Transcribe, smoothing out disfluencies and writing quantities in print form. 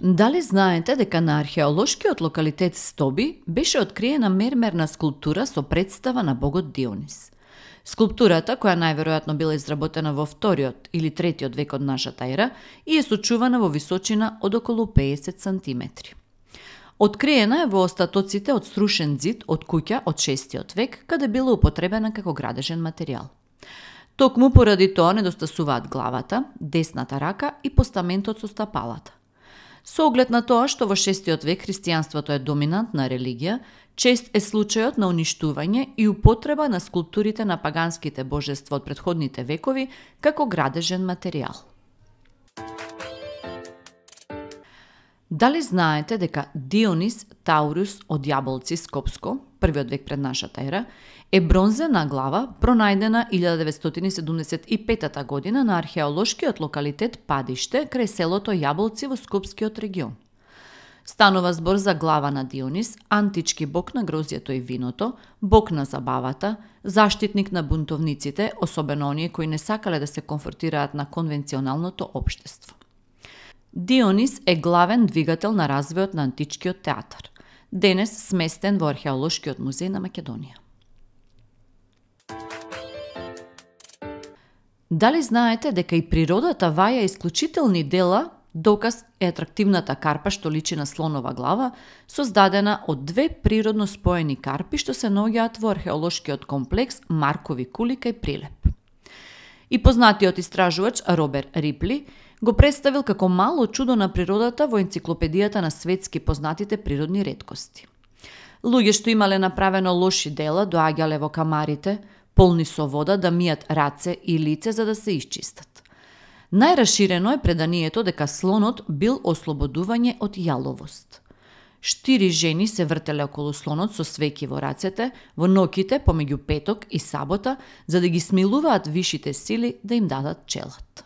Дали знаете дека на археолошкиот локалитет Стоби беше откриена мермерна скулптура со представа на богот Дионис? Скулптурата, која најверојатно била изработена во 2-тиот или 3-тиот век од нашата ера, и е сочувана во височина од околу 50 сантиметри. Откриена е во остатоците од срушен зид од куќа од 6-тиот век, каде била употребена како градежен материјал. Токму поради тоа недостасуваат главата, десната рака и постаментот со стапалата. Со оглед на тоа што во 6-тиот век христијанството е доминантна религија, чест е случајот на уништување и употреба на скулптурите на паганските божества од претходните векови како градежен материјал. Дали знаете дека Дионис Таурус од Јаболци, Скопско, првиот век пред нашата ера, е бронзена глава пронајдена 1975 година на археолошкиот локалитет Падиште крај селото Јаболци во Скопскиот регион. Станува збор за глава на Дионис, антички бог на грозјето и виното, бог на забавата, заштитник на бунтовниците, особено оние кои не сакале да се конфронтираат на конвенционалното општество. Дионис е главен двигател на развојот на античкиот театар, денес сместен во Археолошкиот музеј на Македонија. Дали знаете дека и природата ваја исклучителни дела, доказ е атрактивната карпа што личи на слонова глава, создадена од две природно споени карпи што се наоѓаат во археолошкиот комплекс Маркови кули кај Прилеп. И познатиот истражувач Робер Рипли го представил како мало чудо на природата во енциклопедијата на светски познатите природни реткости. Луѓе што имале направено лоши дела доаѓале во камарите, полни со вода, да мијат раце и лице за да се исчистат. Најраширено е преданието дека слонот бил ослободување од јаловост. 4 жени се вртеле околу слонот со свеќи во рацете, во ноќите помеѓу петок и сабота, за да ги смилуваат вишите сили да им дадат челат.